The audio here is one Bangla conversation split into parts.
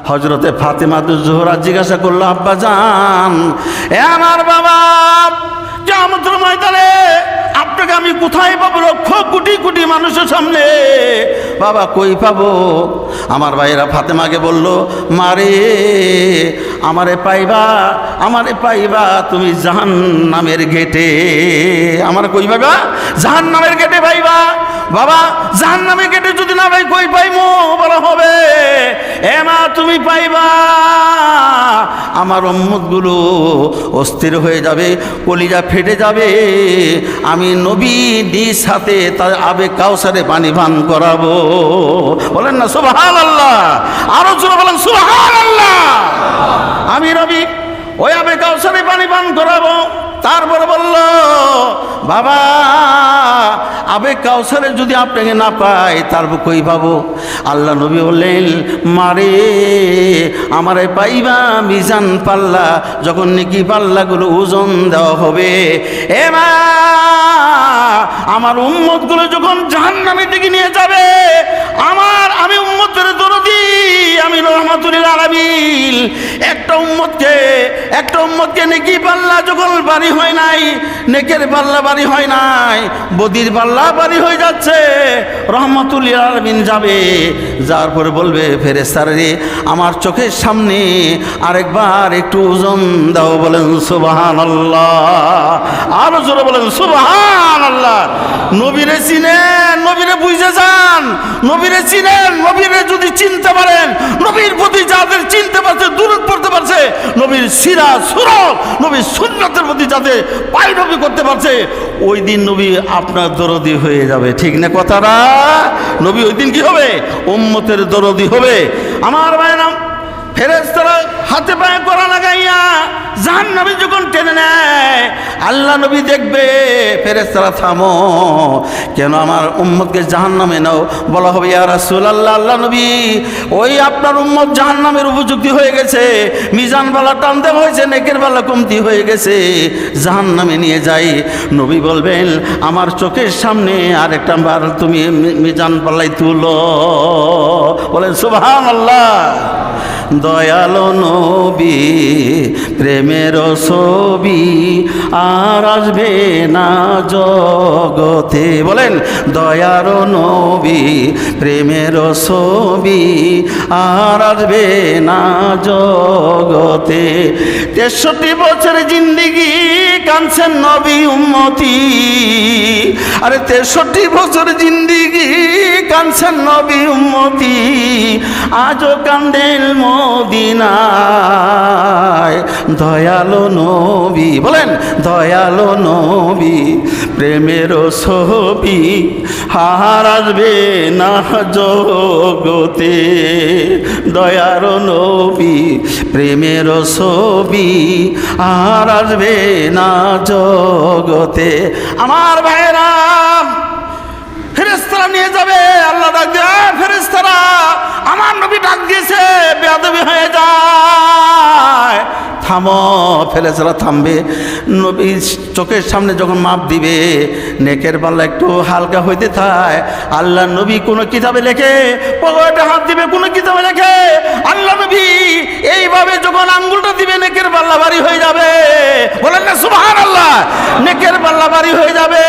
হযরতে ফাতেমাতুজ জোহরা জিজ্ঞাসা করলো, আব্বা জান, এ আমার বাবা, কিয়ামতের ময়দানে আপনাকে আমি কোথায় পাবো? লক্ষ কোটি কোটি মানুষের সামনে বাবা কই পাবো? আমার ভাইয়েরা ফাতেমাকে বলল, মারে আমারে পাইবা তুমি জাহান্নামের গেটে। আমার কই পাইবা? জাহান্নামের গেটে পাইবা। বাবা জাহান্নামের গেটে যদি না ভাই কই পাইমো বলা হবে, এ মা তুমি পাইবা। আমার উম্মতগুলো অস্থির হয়ে যাবে, কলিজা ফেটে যাবে। আমি নবী নিজ হাতে তার আবে কাউসারে পানি পান করাবো। বলেন না সুবহানাল্লাহ, আরো জোরে বলেন সুবহানাল্লাহ। আমি নবী ওই আবে কাউসারে পানি পান করাবো। তারপরে বলল, বাবা আবে কাউসারে যদি আপনাকে না পাই তারপর কই পাবো? আল্লাহ নবী বললেন, মারে আমারে পাইবা মিজান পাল্লা, যখন নাকি পাল্লাগুলো ওজন দেওয়া হবে। এ মা, আমার উম্মতগুলো যখন জাহান্নামের দিকে নিয়ে যাবে, আমি উম্মতের দরদি, আমি রাহমাতুল লিল আলামিন, একটা উম্মতকে নেকি পাল্লা যখন বাড়ি হয় নাই, নেকের পাল্লা বাড়ি হয় নাই, বদির পাল্লা বাড়ি হয়ে যাচ্ছে। রাহমাতুল লিল আলামিন যাবে, যার পরে বলবে, ফেরেশতারা রে, আমার চোখের সামনে আরেকবার একটু ওজন দাও। বলেন সুবহানাল্লাহ, আরো জোরে বলেন সুবহানাল্লাহ। নবীরে চিনেন, নবীরে বুঝে যান, নবীরে চিনেন, নবীরে যদি চিনতে পারেন, নবীর প্রতি যাদের চিনতে পারছে, দুরূদ পড়তে পারছে, নবীর সিরাত সুরত, নবীর সুন্নাতের প্রতি যাদের পায়রবি করতে পারছে, ওই দিন নবী আপনার দরদি হয়ে যাবে। ঠিক না কথাটা? নবী ওই দিন কি হবে? উম্মতের দরদি হবে। আমার ভাইরা, ফেরেশতারা হাতে পায়ে করা লাগাইয়া জাহান্নামে যখন টেনে নেয়, আল্লাহ নবী দেখবে, ফেরেশতারা থামো, কেন আমার উম্মতকে জাহান্নামে নাও? বলা হবে, ইয়া রাসূলুল্লাহ, আল্লাহ নবী, ওই আপনার উম্মত জাহান্নামের উপযুক্ত হয়ে গেছে, মিজান বালা টান দেওয়া হয়েছে, নেকের বালা কমতি হয়ে গেছে, জাহান্নামে নিয়ে যাই। নবী বলবেন, আমার চোখের সামনে আরেকটা বার তুমি মিজান পাল্লাই তুলো। বলেন সুবহানাল্লাহ। দয়ালো নবী প্রেমের ছবি আর আসবে না জগতে। বলেন, দয়ালো নবী প্রেমের ছবি আর আসবে না জগতে। 63 বছর জিন্দেগি কাঁদছেন নবী উম্মতি, আরে 63 বছর জিন্দেগি কাঁদছেন নবী উম্মতি, আজও কান্দেন মদিনায়। দয়ালো নবী, বলেন দয়ালো নবী প্রেমের ছবি আর আসবে না জগতে। দয়ালো নবী প্রেমের ছবি আর আসবে না জগতে। আমার ভাইরা, ফেরেশতারা নিয়ে যাবে, আল্লাহ ডাক দিয়ে, ফেরেশতারা আমার নবী ডাক দিয়েছে, বেয়াদবি হয়ে যায়, থামো। ফেরেশতারা থামবে। নবী চোখের সামনে যখন মাপ দিবে, নেকের পাল্লা একটু হালকা হইতে থাকে। আল্লাহ নবী কোনো কিতাবে লেখে, পকেটে হাত দিবে, কোনো কিতাবে লেখে, আল্লাহ নবী এইভাবে যখন আঙ্গুলটা দিবে, নেকের পাল্লা ভারী হয়ে যাবে। বলেন না সুবহানাল্লাহ। নেকের পাল্লা ভারী হয়ে যাবে,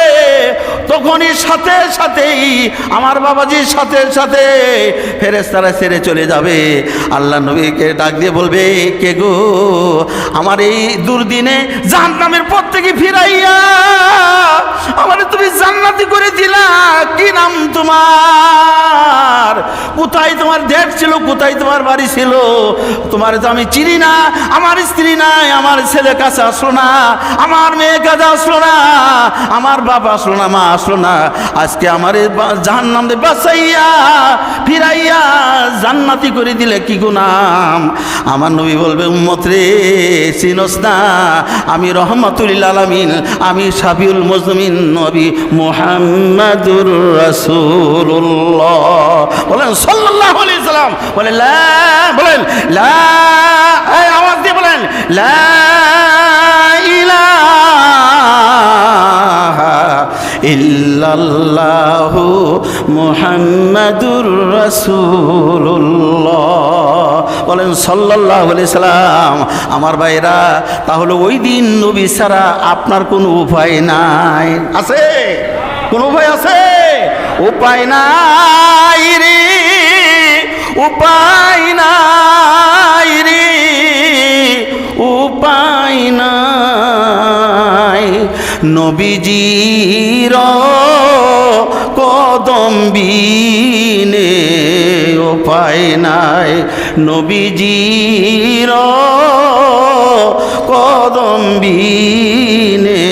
তখনই সাথে সাথেই আমার বাবাজির সাথে সাথে ফেরেশতারা ছেড়ে চলে যাবে। আল্লাহ নবীকে ডাক দিয়ে বলবে, কে গো, আমার এই দুর্দিনে জাহান্নামের পথ থেকে ফিরাইয়া আমারে তুমি জান্নাতি করে দিলা, কি নাম তোমার? কোথায় তোমার দেশ ছিল, কোথায় তোমার বাড়ি ছিল? তোমার তো আমি চিনি না, আমার স্ত্রী নাই, আমার ছেলে কাছে আসলো না, আমার মেয়ে কাছে আসলো না, আমার বাবা আসলো না, মা আসলো না। আজকে আমার জাহান্নাম থেকে বাঁচাইয়া ফিরাইয়া জান্নাতি করে দিলে কি গুনাম? আমার নবী বলবে, উম্মত রে, চিনস না, আমি রাহমাতুল লিল আলামিন, আমি শাফিউল মুজলিমিন নবী মুহাম্মাদুর রাসূলুল্লাহ। বলেন সাল্লাল্লাহু আলাইহি সাল্লাম। বলেন লা, বলেন লা, আওয়াজ দিয়ে বলেন লা ইলাহা ইল্লাল্লাহু মুহাম্মাদুর রাসূলুল্লাহ। বলেন সাল্লাল্লাহু আলাইহি সাল্লাম। আমার ভাইরা, তাহলে ওই দিন নবী ছাড়া আপনার কোনো উপায় নাই। আছে? কোন উপায় আছে? উপায় নাই রে, উপায় নাই রে, উপায় নাই। নবীজির কদম বিনে উপায় নাই, নবীজির কদম বিনে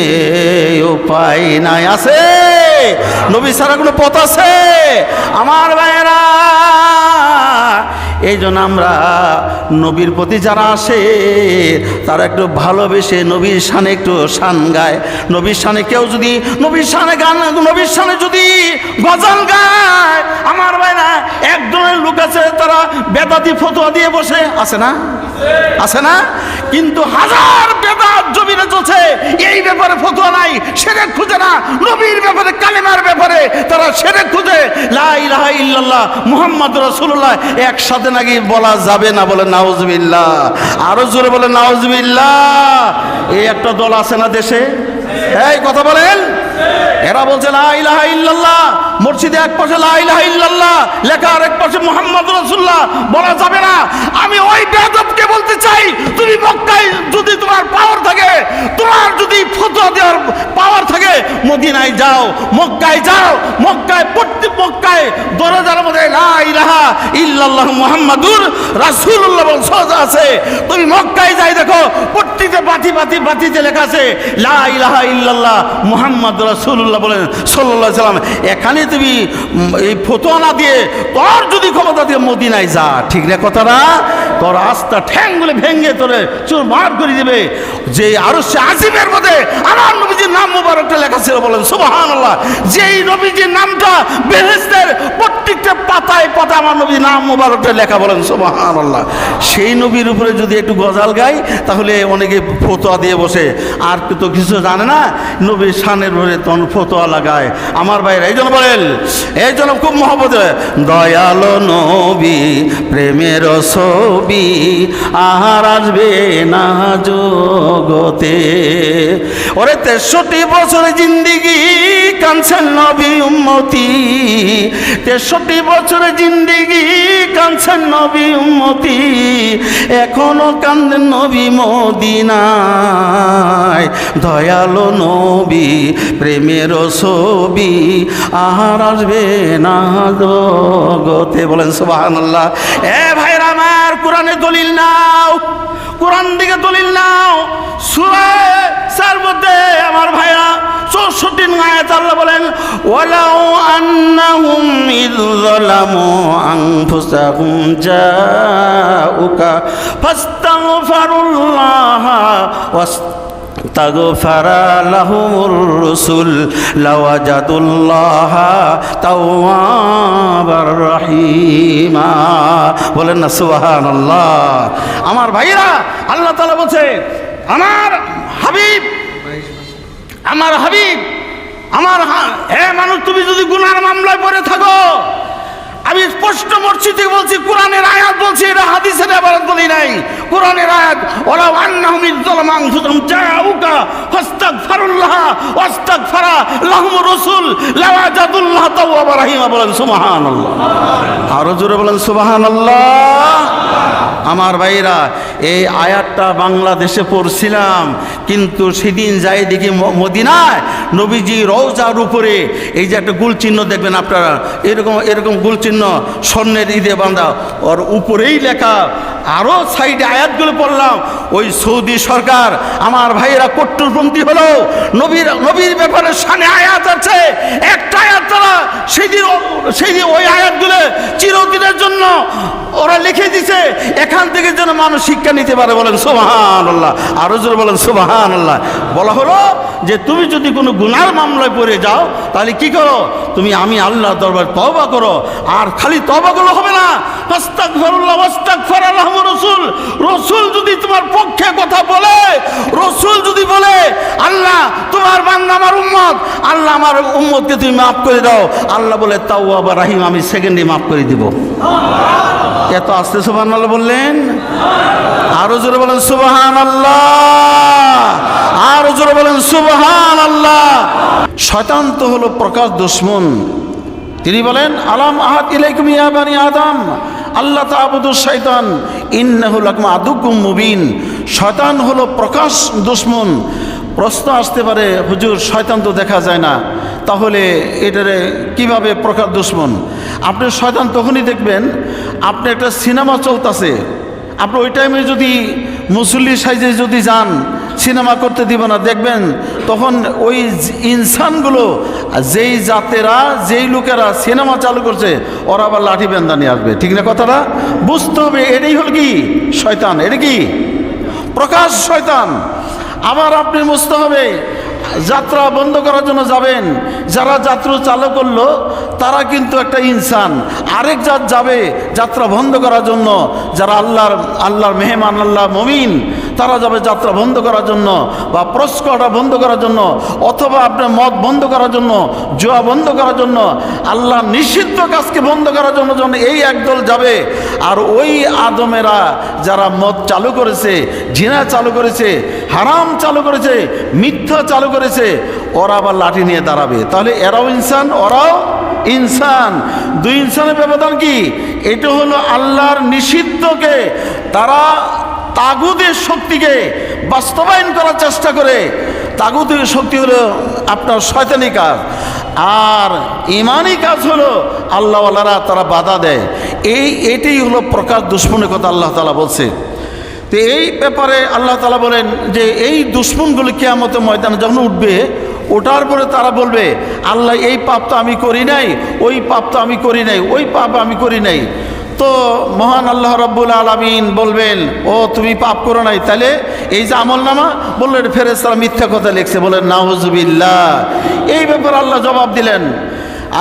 উপায় নাই। আছে? নবী ছাড়া কোনো পথ আছে? আমার ভাইয়েরা, এই জন্য আমরা নবীর প্রতি যারা আসে তারা একটু ভালোবেসে নবীর শানে একটু শান গায়। নবীর শানে কেউ যদি নবীর শানে গান, নবীর শানে যদি গজল গায়, আমার ভাইরা একজনের লোক আছে তারা বেদাতি ফতোয়া দিয়ে বসে আছে না? আছে না? কিন্তু হাজার বেদাত জমিনে চলছে, এই ব্যাপারে ফতোয়া নাই, শিরক খুঁজে না। নবীর ব্যাপারে, কালেমার ব্যাপারে তারা শিরক খুঁজে। লা ইলাহা ইল্লাল্লাহ মুহাম্মাদুর রাসূলুল্লাহ একসাথে নাকি বলা যাবে না। বলে নাউজুবিল্লাহ, আরো জোরে বলে নাউজুবিল্লাহ। এই একটা দল আছে না দেশে, এই কথা বলেন, এরা বলছে লা ইলাহা ইল্লাল্লাহ, মসজিদে এক পাশে লা ইলাহা ইল্লাল্লাহ লেখা, আর এক পাশে মুহাম্মাদুর রাসূলুল্লাহ বলা যাবে না। আমি ওই বেয়াদবকে বলতে চাই, তুমি মক্কায় যদি তোমার পাওয়ার থাকে, তোমার যদি ফতোয়া দেওয়ার পাওয়ার থাকে, মদিনায় যাও, মক্কায় যাও। মক্কায় প্রত্যেক মক্কায় দরজার মধ্যে লা ইলাহা ইল্লাল্লাহ মুহাম্মাদুর রাসূলুল্লাহ বল সোজা আছে। তুমি মক্কায় যাই দেখো, প্রত্যেকটা বাতিতে লেখা আছে লা ইলাহা ইল্লাল্লাহ মুহাম্মাদুর রাসূলুল্লাহ বলেন সাল্লাল্লাহু আলাইহি সাল্লাম। এখানে তুমি এই ফতোয়া না দিয়ে, তোর যদি ক্ষমতা দিয়ে মদিনায় যা, ঠিক না কথাটা? তোর আস্থা ঠ্যাংগুলো ভেঙে তোরে চুরমার করে দিবে। যে আরশে আজিমের মধ্যে আমার নবীজির নাম মুবারকটা লেখা ছিল, বলেন সুবহানাল্লাহ। যেই নবীজির নামটা বেহেশতের প্রত্যেকটা পাতায় পাতায় আমার নবীর নাম মুবারকটা লেখা, বলেন সুবহানাল্লাহ। সেই নবীর উপরে যদি একটু গজাল গাই, তাহলে অনেকে ফতোয়া দিয়ে বসে, আর তো কিছু জানে না, নবীর শানের উপরে তখন ফতোয়া লাগায়। আমার ভাইরা এই জন্য বলেন, এই জন্য খুব মহব্বত, দয়ালো নবী প্রেমের ছবি আর আসবে না জগতে। ওরে 63 বছর জিন্দিগি কাঁদছেন নবী উম্মতি, 63 বছর জিন্দিগি কাঁদছেন নবী উম্মতি, এখনো কান্দেন নবী মদিনায়। দয়ালো নবী প্রেমের ছবি আর আসবে না জগতে, বলেন সুবহানাল্লাহ। এ ভাইরা আমার, কোরআনে দলিল নাও, কোরআন দিকে দলিল নাও। সূরা সার মধ্যে আমার ভাইরা 64 আয়াত আল্লাহ বলেন, ওয়ালাউ আন্নাহুম ইয যালামু আনফুসাহুম জাউকা ফাস্তাগফিরুল্লাহ তাগফারা লাহুমুর রাসূল লাওয়াজাদুল্লাহ তাওয়াবার রহিমা, বলেন না সুবহানাল্লাহ। আমার ভাইরা, আল্লাহ তাআলা বলছে, আমার হাবিব, আমার হাবিব, হে মানুষ, তুমি যদি গুনার মামলায় পড়ে থাকো, আমি স্পষ্ট মসজিদে বলছি, কোরআনের আয়াত বলছি, এটা হাদিসের আবার বলি নাই। কোরআনের আয়াত, ওয়ালাউ আন্নাহুম ইয যালামু আনফুসাহুম জাউকা ফাস্তাগফিরুল্লাহ ওয়াস্তাগফারা লাহুমুর রাসূল লাওয়াজাদুল্লাহ তাওয়াবার রহিমা, বলেন সুবহানাল্লাহ। আরো জোরে বলেন সুবহানাল্লাহ। আমার ভাইরা, এই আয়াতটা বাংলাদেশে পড়ছিলাম, কিন্তু সেদিন যাই দেখি মদিনায় নবীজি রওজার উপরে এই যে একটা গোল চিহ্ন দেখবেন আপনারা, এরকম গোল চিহ্ন স্বর্ণের ঈদে বাঁধা, ওর উপরেই লেখা। আরও সাইডে আয়াতগুলো পড়লাম, ওই সৌদি সরকার আমার ভাইয়েরা কট্টরপন্থী হলো, নবীর ব্যাপারে শানে আয়াত আছে, একটা আয়াত তারা সেদিন ওই আয়াতগুলো চিরদিনের জন্য ওরা লিখে দিছে, এখান থেকে যেন মানুষ শিক্ষা নিতে পারে, বলেন সুবহানাল্লাহ। আরো জোরে বলেন সুবহানাল্লাহ। বলা হলো যে তুমি যদি কোনো গুনার মামলায় পড়ে যাও, তাহলে কি করো? তুমি আমি আল্লাহর দরবারে তওবা করো। আর খালি তওবা করলে হবে না, আস্তাগফিরুল্লাহ ওয়াস্তাগফারা লাহুমুর রাসূল, রাসূল যদি তোমার পক্ষে কথা বলে, রাসূল যদি বলে আল্লাহ তোমার বান্দা আমার উম্মত, আল্লাহ আমার উম্মতকে তুমি মাফ করে দাও। আল্লাহ বলে তাওয়াব রাহিম, আমি সেকেন্ডে মাফ করে দিব। এত আস্তে সুবহানাল্লাহ বললেন, আরো জোরে বলেন সুবহানাল্লাহ, আরো জোরে বলেন সুবহানাল্লাহ। শয়তান তো হলো প্রকাশ দুশমন। তিনি বলেন আলাম আহাদ ইলাইকুম ইয়া বানি আদম আল্লাহ তা'বুদুশ শাইতান ইন্নাহু লাকুম আদুউম মুবিন। শয়তান হলো প্রকাশ দুশমন। প্রশ্ন আসতে পারে, হুজুর শয়তান তো দেখা যায় না, তাহলে এটারে কিভাবে প্রকাশ দুশমন? আপনি শয়তান তখনই দেখবেন, আপনি একটা সিনেমা চলতেছে, আপনি ওই টাইমে যদি মুসল্লি সাইজে যদি যান, সিনেমা করতে দিব না, দেখবেন তখন ওই ইনসানগুলো, যেই জাতেরা, যেই লোকেরা সিনেমা চালু করছে, ওরা আবার লাঠি বেন্দা নিয়ে আসবে। ঠিক না কথাটা? বুঝতে হবে এটাই হল কি শয়তান, এটা কি প্রকাশ শয়তান। আবার আপনি বুঝতে হবে, যাত্রা বন্ধ করার জন্য যাবেন, যারা যাত্রা চালু করলো তারা কিন্তু একটা ইনসান। আরেক জাত যাবে যাত্রা বন্ধ করার জন্য, যারা আল্লাহর মেহমান, আল্লাহ মুমিন, তারা যাবে যাত্রা বন্ধ করার জন্য, বা প্রস্কটা বন্ধ করার জন্য, অথবা আপনার মদ বন্ধ করার জন্য, জুয়া বন্ধ করার জন্য, আল্লাহ নিষিদ্ধ কাজকে বন্ধ করার জন্য এই একদল যাবে। আর ওই আদমেরা যারা মদ চালু করেছে, জিনা চালু করেছে, হারাম চালু করেছে, মিথ্যা চালু করেছে, ওরা আবার লাঠি নিয়ে দাঁড়াবে। তাহলে এরাও ইনসান, ওরাও ইনসান। দুই ইনসানের ব্যবধান কি? এটা হলো আল্লাহর নিষিদ্ধকে তারা তাগুদের শক্তিকে বাস্তবায়ন করার চেষ্টা করে। তাগুদের শক্তি হলো আপনার শয়তানি কাজ, আর ইমানি কাজ হলো আল্লাহওয়ালারা তারা বাধা দেয়। এটাই হলো প্রকাশ দুশমনের কথা আল্লাহ তাআলা বলছে। তো এই ব্যাপারে আল্লাহ তাআলা বলেন যে এই দুশমনগুলো কিয়ামতের ময়দানে যখন উঠবে, ওঠার পরে তারা বলবে আল্লাহ এই পাপ তো আমি করি নাই, ওই পাপ তো আমি করি নাই, ওই পাপ আমি করি নাই। তো মহান আল্লাহ রাব্বুল আলামিন বলবেন, ও তুমি পাপ করো নাই, তাহলে এই যে আমলনামা, বললেন ফেরেশতারা মিথ্যা কথা লিখছে, বলেন নাউযুবিল্লাহ। এই ব্যাপারে আল্লাহ জবাব দিলেন,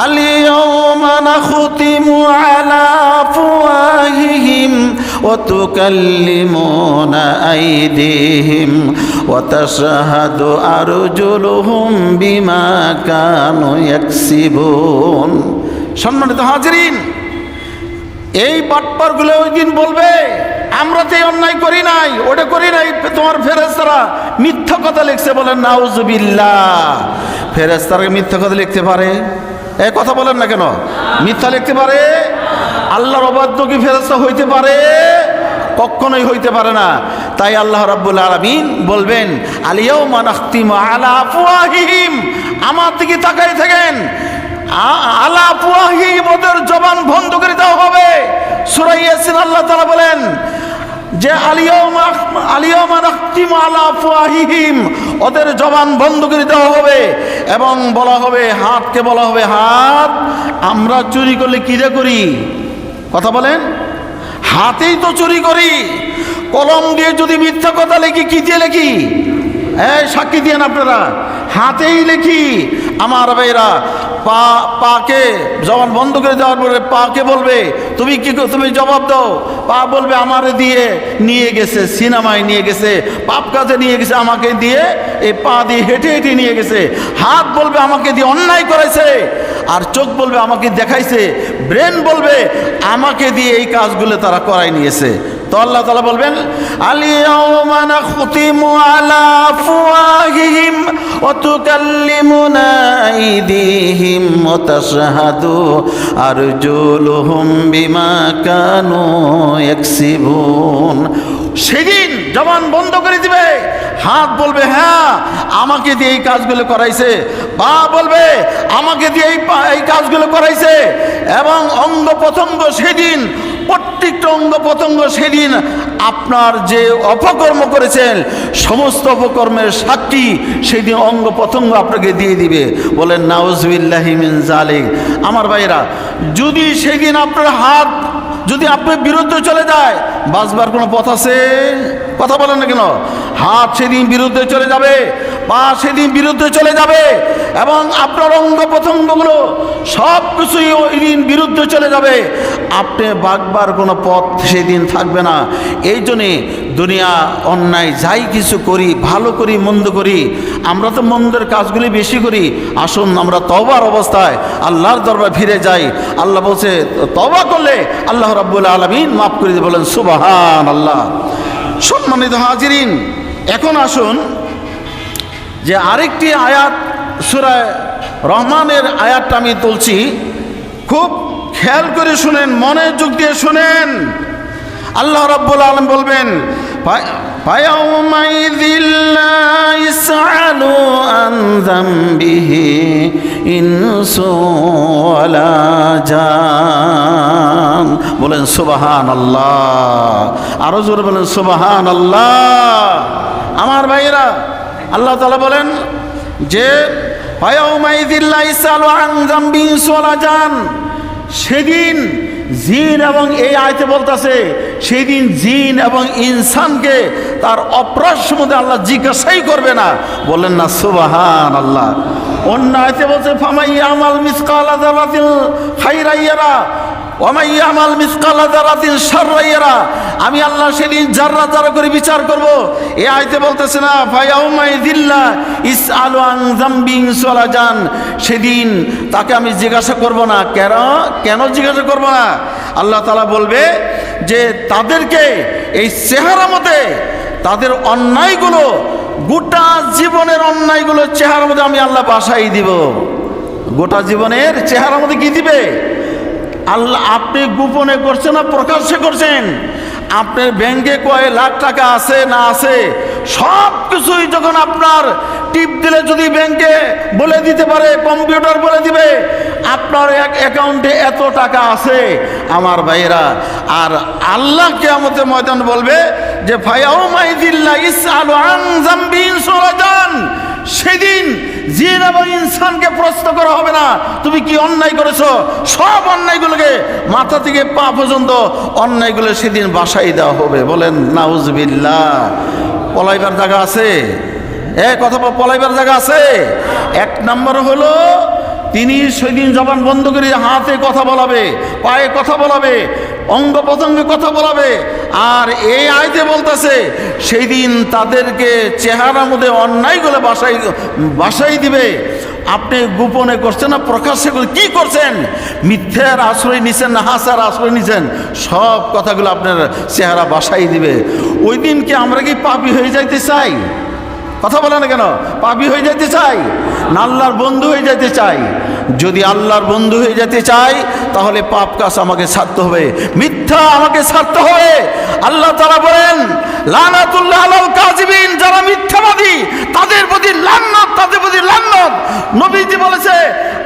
আল-ইয়াওমা নাখতিমু আলা আফওয়াহিহিম ওয়া তুকাল্লিমুনা আইদিহিম ওয়া তাশহাদু আরজুলুহুম বিমা কানু ইয়াকসিবুন। সম্মানিত হাজিরিন, এই বাটপারগুলো ওই দিন বলবে আমরা তো অন্যায় করি নাই, ওটা করি নাই, তোমার ফেরেশতারা মিথ্যা কথা লিখছে, বলেন নাউযুবিল্লাহ। ফেরেশতারা মিথ্যা কথা লিখতে পারে? এই কথা বলেন না কেন? মিথ্যা লিখতে পারে? আল্লাহর অবাধ্য কি ফেরেশতা হইতে পারে? কখনোই হইতে পারে না। তাই আল্লাহ রাব্বুল আলামিন বলবেন আল-ইয়াওমা নাখতিমু আলা আফওয়াহিহিম, আমার দিকে তাকাই থাকেন, আলা আফওয়াহিহিম, ওদের জবান বন্ধ করে দেওয়া হবে। সূরা ইয়াসিন আল্লাহ তাআলা বলেন যে আল-ইয়াওমা নাখতিমু আলা আফওয়াহিহিম, ওদের জবান বন্ধ করে দেওয়া হবে। এবং বলা হবে, হাতকে বলা হবে, হাত আমরা চুরি করলে কি দিয়ে করি? কথা বলেন, হাতেই তো চুরি করি। কলম দিয়ে যদি মিথ্যা কথা লিখি, কি দিয়ে লিখি? এই সাক্ষী দিয়েন আপনারা, হাতেই লিখি। আমার ভাইরা, পাকে জবান বন্ধ করে দেওয়ার পরে পাকে বলবে তুমি কি, তুমি জবাব দাও। পা বলবে আমারে দিয়ে নিয়ে গেছে, সিনেমায় নিয়ে গেছে, পাপ কাজে নিয়ে গেছে, আমাকে দিয়ে এই পা দিয়ে হেঁটে হেঁটে নিয়ে গেছে। হাত বলবে আমাকে দিয়ে অন্যায় করেছে, আর চোখ বলবে আমাকে দেখাইছে, ব্রেন বলবে আমাকে দিয়ে এই কাজগুলো তারা করাই নিয়েছে। তো আল্লাহ তাআলা বলবেন আল-ইয়াওমা নাখতিমু আলা আফওয়াহিহিম ওয়া তুকাল্লিমুনা আইদিহিম ওয়া তাশহাদু আরজুলুহুম বিমা কানু ইয়াকসিবুন। সেদিন জবান বন্ধ করে দিবে, হাত বলবে হ্যাঁ আমাকে দিয়ে এই কাজগুলো করাইছে, পা বলবে আমাকে দিয়ে এই কাজগুলো করাইছে, এবং অঙ্গ প্রত্যঙ্গ সেদিন, প্রত্যেকটা অঙ্গ প্রত্যঙ্গ সেদিন আপনার যে অপকর্ম করেছেন সমস্ত অপকর্মের সাক্ষী সেদিন অঙ্গ প্রত্যঙ্গ আপনাকে দিয়ে দিবে। বলেন নাউযুবিল্লাহি মিন যালিক। আমার ভাইরা, যদি সেদিন আপনার হাত যদি আপনার বিরুদ্ধে চলে যায়, বাঁচবার কোনো পথ আছে? কথা বলেন না কেন? হাত সেদিন বিরুদ্ধে চলে যাবে, পা সেদিন বিরুদ্ধে চলে যাবে, এবং আপনার অঙ্গ প্রত্যঙ্গগুলো সব কিছুই ওই দিন বিরুদ্ধে চলে যাবে। আপনি বাঁচবার কোনো পথ সেদিন থাকবে না। এই জন্যে দুনিয়া অন্যায় যাই কিছু করি, ভালো করি মন্দ করি, আমরা তো মন্দের কাজগুলি বেশি করি। আসুন আমরা তওবার অবস্থায় আল্লাহর দরবারে ফিরে যাই। আল্লাহ বলছে তওবা করলে আল্লাহ রাব্বুল আলামিন মাফ করে দিয়ে, বলেন সুবহানাল্লাহ। সম্মানিত হাজিরিন, এখন আসুন যে আরেকটি আয়াত, সূরা রহমানের আয়াতটা আমি তুলছি, খুব খেয়াল করে শুনেন, মনোযোগ দিয়ে শুনেন। আল্লাহ রাব্বুল আলামিন বলবেন, ফায়াউমাইযিল লা ইয়াসআলু আন যামবিহি ইনসু ওয়ালা জান। বলেন সুবহানাল্লাহ, আরো জোরে বলেন সুবহানাল্লাহ। আমার ভাইয়েরা, আল্লাহ তাআলা বলেন যে ফায়াউমাইযিল লা ইয়াসআলু আন যামবিহি ইনসু ওয়ালা জান, সেদিন জিন, এবং এই আয়াতে বলতেছে সেদিন জিন এবং ইনসানকে তার অপরাধ সম্বন্ধে আল্লাহ জিজ্ঞাসাই করবে না। বলেন না সুবহানাল্লাহ। অন্য আয়াতে বলছে ফামাই ইয়ামাল মিসকালা যারাতিল খাইরান ইয়ারা ওয়া মান ইয়ামাল মিসকালা যারাতিন শাররান ইয়ারা। আমি আল্লাহ সেদিন যারা যারা করে বিচার করব। এই আয়াতে বলতেছে না ফায়াউমাইযিল্লা ইসআলু আন যামবিহি ইনসু ওয়ালা জান, সেদিন তাকে আমি জিজ্ঞাসা করব না। কেন জিজ্ঞাসা করব না? আল্লাহ তাআলা বলবে যে তাদেরকে এই চেহারা মধ্যে তাদের অন্যায়গুলো, গোটা জীবনের অন্যায়গুলো চেহারার মধ্যে আমি আল্লাহ বাসাই দিব। গোটা জীবনের চেহারার মধ্যে কি দিবে আল্লাহ? আপনি গোপনে করছেন না প্রকাশ্যে করছেন? আপনার ব্যাংকে কয় লাখ টাকা আছে না আছে, সব কিছুই যখন আপনার টিপ দিলে যদি ব্যাংকে বলে দিতে পারে, কম্পিউটার বলে দিবে আপনার এক অ্যাকাউন্টে এত টাকা আছে। আমার ভাইয়েরা, আর আল্লাহ কিয়ামতের ময়দান বলবে যে ফায়াউমাইযিল্লা ইসআলু আন যামবিহি ইনসু ওয়ালা জান, সেদিন জিন এবং ইনসানকে প্রশ্ন করা হবে না তুমি কি অন্যায় করেছো। সব অন্যায়গুলোকে মাথা থেকে পা পর্যন্ত অন্যায়গুলো সেদিন বাসাই দেওয়া হবে। বলেন নাউজুবিল্লাহ। পলাইবার জায়গা আছে? কথা পলাইবার জায়গা আছে? এক নম্বর হলো তিনি সেদিন জবান বন্ধ করে হাতে কথা বলাবে, পায়ে কথা বলাবে, অঙ্গ প্রত্যঙ্গে কথা বলাবে। আর এই আয়াতে বলতেছে সেই দিন তাদেরকে চেহারার মধ্যে অন্যায়গুলো বাসাই দিবে। আপনি গোপনে করছেন না প্রকাশ্যে কি করছেন? মিথ্যার আশ্রয় নিছেন না হাসার আশ্রয় নিছেন? সব কথাগুলো আপনার চেহারা বাসাই দিবে। ওই দিন কি আমরা কি পাপী হয়ে যাইতে চাই? কথা বলে না কেন? পাপী হয়ে যেতে চাই না আল্লাহর বন্ধু হয়ে যেতে চাই? যদি আল্লাহর বন্ধু হয়ে যেতে চাই তাহলে পাপ কাজ আমাকে ছাড়তে হবে, মিথ্যা আমাকে ছাড়তে হবে। আল্লাহ তাআলা বলেন লানাতুল্লাহ আলাল কাযিবিন, যারা মিথ্যাবাদী তাদের প্রতি লানত, তাদের প্রতি লানত। নবীজি বলেছে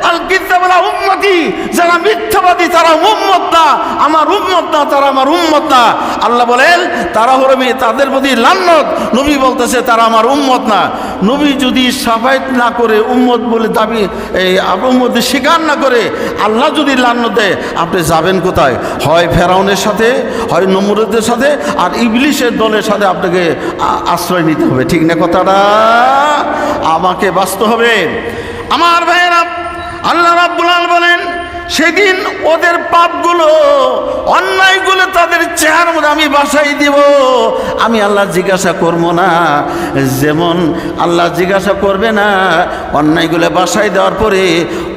আল কিযাবুলা উম্মতি, যারা মিথ্যাবাদী তারা উম্মত না, আমার উম্মত না, তারা আমার উম্মত না। আল্লাহ বলেন তারা হলো তাদের প্রতি লানত। নবী বলতেছে তারা আমার উম্মত না। নবী যদি সাফায়াত না করে উম্মত বলে দাবি, এই উম্মত স্বীকার না করে আল্লাহ যদি লানত দেয়, আপনি যাবেন কোথায়? হয় ফেরাউনের সাথে, হয় নমরুদের সাথে, আর ইবলিশের দলের সাথে আপনাকে আশ্রয় নিতে হবে। ঠিক না কথাটা? আমাকে বাঁচতে হবে। আমার ভাইয়েরা, আল্লাহ রাব্বুল আলামিন বলেন সেদিন ওদের পাপগুলো, অন্যায়গুলো তাদের চেহারার মধ্যে আমি বাসাই দিব। আমি আল্লাহ জিজ্ঞাসা করব না, যেমন আল্লাহ জিজ্ঞাসা করবে না অন্যায়গুলো বাসাই দেওয়ার পরে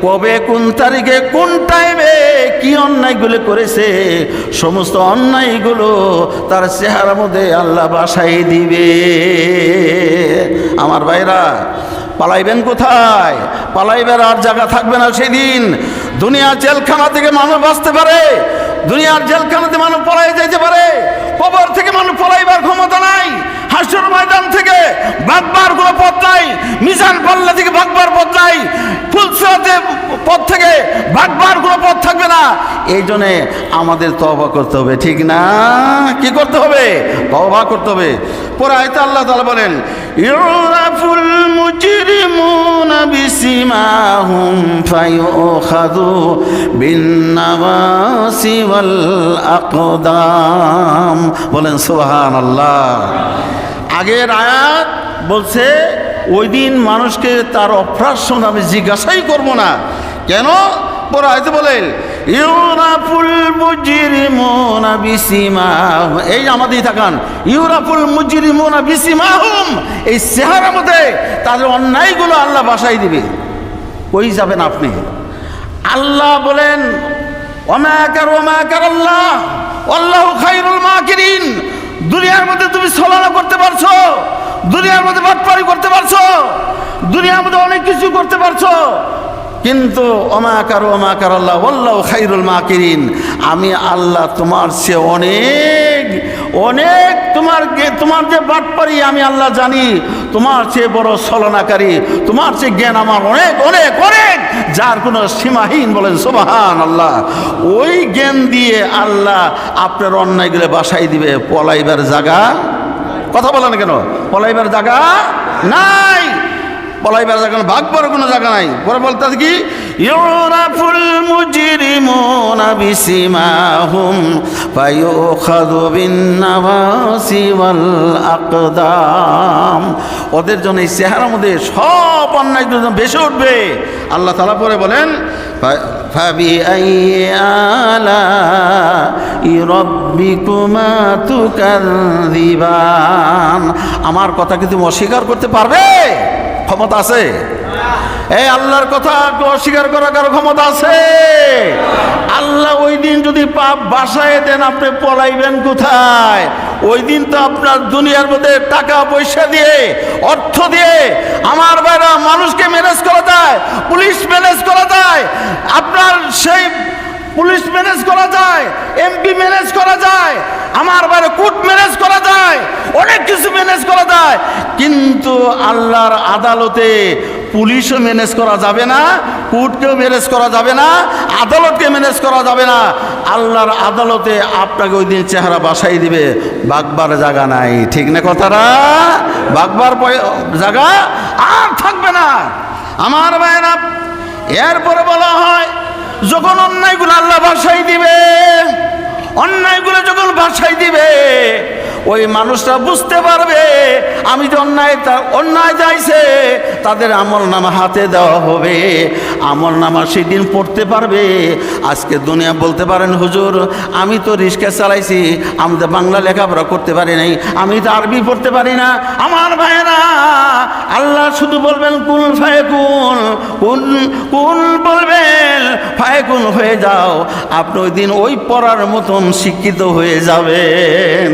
কবে, কোন তারিখে, কোন টাইমে কি অন্যায়গুলো করেছে, সমস্ত অন্যায়গুলো তার চেহারার মধ্যে আল্লাহ বাসাই দিবে। আমার ভাইরা, পালাইবেন কোথায়? পালাইবার আর জায়গা থাকবে না সেদিন। দুনিয়ার জেলখানা থেকে মানুষ বাঁচতে পারে, দুনিয়ার জেলখানাতে মানুষ পলাই যেতে পারে, কবর থেকে মানুষ পলাইবার ক্ষমতা নাই, হাসর ময়দান থেকে ভাগবার কোনো পথ নাই, মিজান পাল্লা থেকে ভাগবার পথ নাই, ফুলসরাতে পথ থেকে ভাগবার কোনো পথ থাকবে না। এই জন্যে আমাদের তওবা করতে হবে। ঠিক না? কি করতে হবে? তওবা করতে হবে। পরে আয়াতে আল্লাহ তাআলা বলেন ইউরাফুল মুজরিমুনা বিসিমাহুম ফায়ুখাযু বিন্নাওয়াসি ওয়াল আকদাম। বলেন সুবহানাল্লাহ। আগের আয়াত বলছে ওই দিন মানুষকে তার অপরাধ সম্বন্ধে আমি জিজ্ঞাসাই করব না। কেন? পরে আয়াতে বলেন ইউরাফুল মুজরিমুনা বিসিমাহুম, এই আমাদের তাকান, ইউরাফুল মুজরিমুনা বিসিমাহুম, এই চেহারার মধ্যে তাদের অন্যায়গুলো আল্লাহ বাসাই দিবে। কই যাবেন আপনি? আল্লাহ বলেন ওমা কারাল্লাহ আল্লাহু খায়রুল মাকিরিন। দুনিয়ার মধ্যে তুমি ছলনা করতে পারছো, দুনিয়ার মধ্যে বাটপারি করতে পারছো, দুনিয়ার মধ্যে অনেক কিছু করতে পারছো, কিন্তু ওমা কারাল্লাহ আল্লাহু খায়রুল মাকিরিন, আমি আল্লাহ তোমার চেয়ে অনেক অনেক তোমার যে বাটপারি আমি আল্লাহ জানি, তোমার চেয়ে বড় ছলনাকারী, তোমার চেয়ে জ্ঞান আমার অনেক অনেক অনেক, যার কোনো সীমাহীন। বলেন সুবহানাল্লাহ। ওই জ্ঞান দিয়ে আল্লাহ আপনার অন্যায়গুলো বাসাই দিবে। পলাইবার জায়গা, কথা বলেন কেন? পলাইবার জায়গা নাই, পলাইবার জায়গা, ভাগবার কোনো জায়গা নাই। পরে বলতে কি, ইউরাফুল মুজরিমুনা বিসিমাহুম ফায়ুখাযু বিন-নাওয়াসি ওয়াল আকদাম। ওদের জন্য এই চেহারার মধ্যে সব অন্যায়গুলো বেশি উঠবে। আল্লাহ তাআলা পরে বলেন ফাবিআইয়ি আলা'i রাব্বিকুমা তুকাযযিবান। আমার কথা কি তুমি অস্বীকার করতে পারবে? ক্ষমতা আছে? এই আল্লাহর কথা অস্বীকার করার কারো ক্ষমতা আছে? আল্লাহ ওই দিন যদি পাপ বাসায় দেন, আপনি পলাইবেন কোথায়? ওই দিন তো আপনার দুনিয়ার মধ্যে টাকা পয়সা দিয়ে, অর্থ দিয়ে আমার বাইরে মানুষকে ম্যানেজ করা যায়, পুলিশ ম্যানেজ করা যায়, আপনার সেই পুলিশ ম্যানেজ করা যায়, এমপি ম্যানেজ করা যায়, আমার বাইরে কোর্ট ম্যানেজ করা যায়, অনেক কিছু ম্যানেজ করা যায়। কিন্তু আল্লাহর আদালতে পুলিশও ম্যানেজ করা যাবে না, কোর্টকেও ম্যানেজ করা যাবে না, আদালতকে ম্যানেজ করা যাবে না। আল্লাহর আদালতে আপনাকে ওই দিন চেহারা বাসাই দিবে, বাগবার জায়গা নাই। ঠিক না কথাটা? বাগবার জায়গা আর থাকবে না আমার ভাইরা। এরপরে বলা হয়, যখন অন্যায়গুলো আল্লাহ বাসাই দিবে, অন্যায়গুলো যখন বাসাই দিবে, ওই মানুষটা বুঝতে পারবে আমি যে অন্যায় যাইছে, তাদের আমল নামা হাতে দেওয়া হবে। আমল নামা সেদিন পড়তে পারবে। আজকে দুনিয়া বলতে পারেন, হুজুর আমি তো রিক্সা চালাইছি, আমি তো বাংলা লেখাপড়া করতে পারি নাই, আমি তো আরবি পড়তে পারি না। আমার ভাইয়েরা, আল্লাহ শুধু বলবেন কুল ফায়াকুন, কুল বলবেন ফায়াকুন হয়ে যাও। আপনি ওই দিন ওই পড়ার মতন শিক্ষিত হয়ে যাবেন।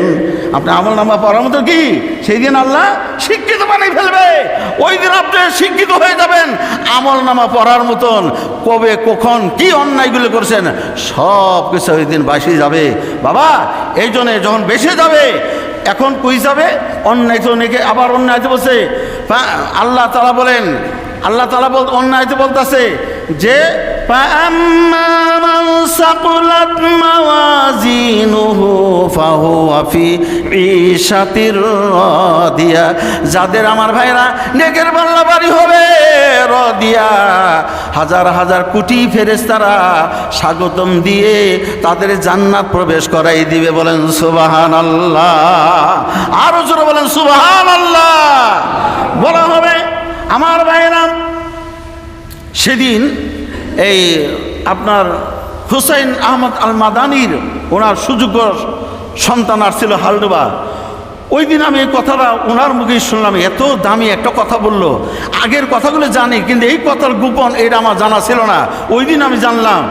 আপনি আমল নামা পড়ার মতো কি সেই দিন আল্লাহ শিক্ষিত বানিয়ে ফেলবে। ওই দিন আপনি শিক্ষিত হয়ে যাবেন আমল নামা পড়ার মতন। কবে কখন কি অন্যায়গুলো করছেন সব কিছু ওই দিন বাসে যাবে বাবা। এই জন্যে যখন বেসে যাবে, এখন কই যাবে? অন্যায় তো অনেকে আবার অন্যায়তে বলছে। আল্লাহ তাআলা বলেন, আল্লাহ তাআলা অন্যায়তে বলতেছে যে فأما من ثقلت موازينه فهو في عيشة راضية। যাদের আমার ভাইরা নেকের পাল্লা ভারী হবে, রাদিয়া, হাজার হাজার কোটি ফেরেশতারা স্বাগতম দিয়ে তাদের জান্নাত প্রবেশ করাই দিবে। বলেন সুবহানাল্লাহ। আরো জোরে বলেন সুবহানাল্লাহ। বলা হবে আমার ভাইরা, সেদিন এই আপনার হুসাইন আহমদ আল মাদানির ওনার সুযোগ্য সন্তান আসছিল হালডোবা। ওই দিন আমি এই কথাটা ওনার মুখেই শুনলাম। এত দামি একটা কথা বললো। আগের কথাগুলো জানি, কিন্তু এই কথার গোপন এটা আমার জানা ছিল না। ওই দিন আমি জানলাম।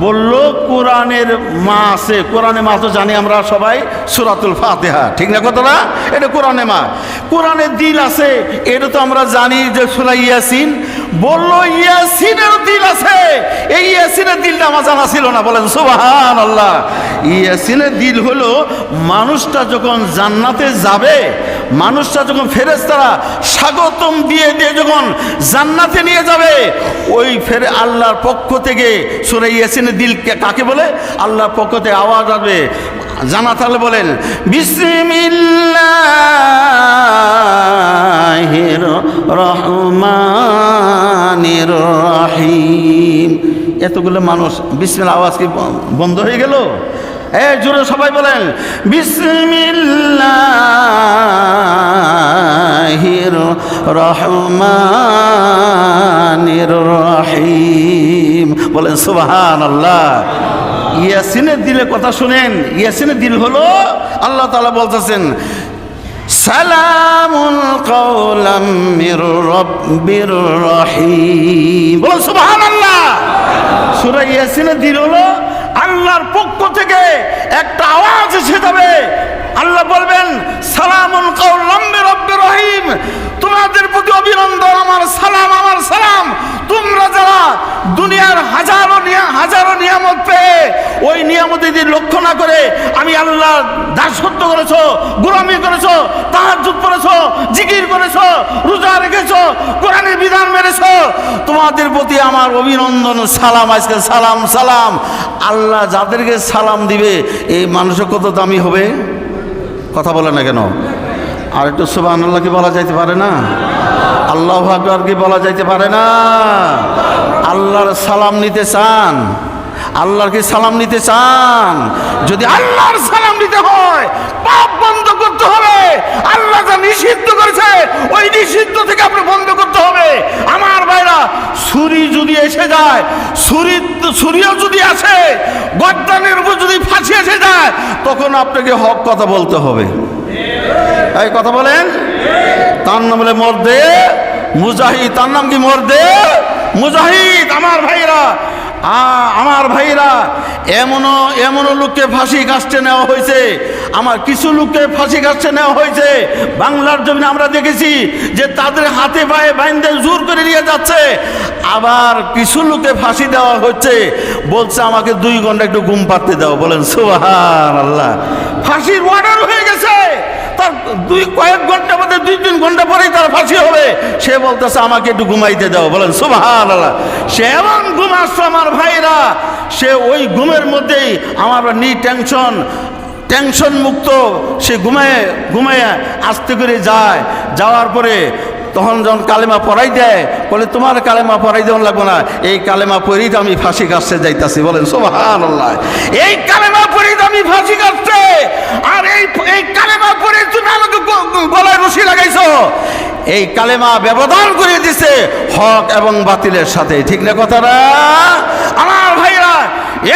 বলল কোরআনের মা আছে। কোরআনে মা তো জানি আমরা সবাই, সূরাতুল ফাতিহা। ঠিক না কথাটা? এটা কোরআনে মা। কোরআনের দিল আছে, এটা তো আমরা জানি যে সূরা ইয়াসিন। বললো ইয়াসিনের দিল আছে। এই ইয়াসিনের দিলটা আমার জানা ছিল না। বলেন সুবহানাল্লাহ। ইয়াসিনের দিল হলো মানুষটা যখন জান্নাতে যাবে, মানুষটা যখন ফেরেশতারা স্বাগতম দিয়ে দিয়ে যখন জান্নাতে নিয়ে যাবে, ওই আল্লাহর পক্ষ থেকে সূরা ইয়াসিনের দিল কাকে বলে? আল্লাহর পক্ষ থেকে আওয়াজ আসবে। জানা তাহলে বলেন বিসমিল্লাহির রহমানির রহিম। এতগুলো মানুষ বিসমিল্লাহ আওয়াজ কি বন্ধ হয়ে গেল? জোরে সবাই বলেন বিসমিল্লাহির রহমানির রহিম। বলেন সুবহানাল্লাহ। ইয়াসিনের দিলের কথা শুনেন। ইয়াসিনের দিল হলো আল্লাহ তাআলা বলতেছেন সালামুন কাওলাম মির রাব্বির রহিম, বলেন সুবহানাল্লাহ। সূরা ইয়াসিনের দিল হলো আল্লাহর পক্ষ থেকে একটা আওয়াজ এসে যাবে। আল্লাহ বলবেন সালামুন কাওলাম মির রাব্বির রহিম, তোমাদের প্রতি অভিনন্দন, আমার সালাম, আমার সালাম। তোমরা যারা দুনিয়ার হাজারো নিয়ামত পেয়ে ওই নিয়ামতের লক্ষ্য না করে আমি আল্লাহ দাসত্ব করেছো, গোলামি করেছো, তাহাজ্জুদ করেছো, জিকির করেছো, রোজা রেখেছো, কোরআনের বিধান মেনেছো, তোমাদের প্রতি আমার অভিনন্দন, সালাম। আজকে সালাম সালাম। আল্লাহ যাদেরকে সালাম দিবে এই মানুষের কত দামি হবে, কথা বলে না কেন? আর একটু সুবহানাল্লাহ কি বলা যাইতে পারে না? আল্লাহু আকবার কি বলা যাইতে পারে না? আল্লাহর সালাম নিতে চান? আল্লাহর কি সালাম নিতে চান? যদি আল্লাহর সালাম নিতে হয় পাপ বন্ধ করতে হবে। আল্লাহ যা নিষিদ্ধ করেছে ওই নিষিদ্ধ থেকে আপনি বন্ধ করতে হবে। আমার ভাইরা, ছুরি যদি এসে যায়, ছুরিও যদি আসে, গর্দানের উপর যদি ফাঁসি এসে যায়, তখন আপনাকে হক কথা বলতে হবে। এই কথা বলেন। তার নাম বলে মর্দে মুজাহিদ। তার নাম কি? মর্দে মুজাহিদ। আমার ভাইরা এমনও লোককে ফাঁসি কাস্টে নেওয়া হয়েছে। আমার কিছু লোককে ফাঁসি কাস্টে নেওয়া হয়েছে বাংলার জমিনে। আমরা দেখেছি যে তাদের হাতে পায়ে বাইন্ধে জোর করে নিয়ে যাচ্ছে। আবার কিছু লোককে ফাঁসি দেওয়া হচ্ছে, বলছে আমাকে 2 ঘন্টা একটু ঘুম পাড়তে দাও। বলেন সুবহানাল্লাহ। ফাঁসির অর্ডার হয়ে গেছে, তার কয়েক ঘন্টা মধ্যে 2-3 ঘন্টা পরেই তার ফাঁসি হবে। সে বলতেছে আমাকে একটু ঘুমাইতে দাও। বলেন সুবহানাল্লাহ। সে এমন ঘুম আসছে আমার ভাইরা, সে ওই ঘুমের মধ্যেই আমার টেনশন মুক্ত সে ঘুমায় আস্তে করে যায়। যাওয়ার পরে তখন যখন কালেমা পড়াই দেয়, বলে তোমার কালেমা পড়াই দেওয়া লাগবে না, এই কালেমা পড়েই তো আমি ফাঁসি কাটতে যাইতাছি। বলেন সুবহানাল্লাহ। এই কালেমা পড়েই তো আমি ফাঁসি কাটতে, আর এই কালেমা পড়ে তুমি আমাকে গলায় রশি লাগাইছো। এই কালেমা ব্যবধান করে দিছে হক এবং বাতিলের সাথে। ঠিক না কথাটা? আমার ভাইরা,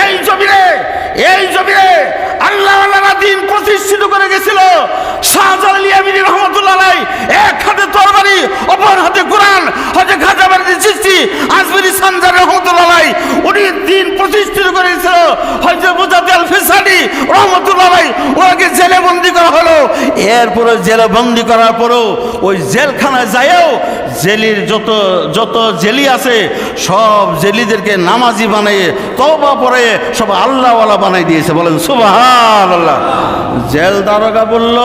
এই জমিনে আল্লাহ দিন প্রতিষ্ঠিত করে গেছিল। শাহজালাল ইয়ামিনী রহমতুল্লাহ আলাইহি এক হাতে তরবারি, অপর হাতে কোরআন। হযরত খাজা বারী চিশতি আজমিরি সানজার রহমতুল্লাহ আলাইহি উনি দিন প্রতিষ্ঠিত করে গেছিল। হযরত মুজাদ্দিদ আল ফিসানি রহমতুল্লাহ আলাইহি ওনাকে জেলে বন্দী করা হলো। এরপরে জেলে বন্দী করার পরেও ওই জেলখানায় যায়ও জেলির যত জেলি আছে সব জেলিদেরকে নামাজি বানিয়ে তওবা পড়ে সব আল্লাহওয়ালা বানাই দিয়েছে। বলেন সুবহানাল্লাহ। জেল দারোগা বলল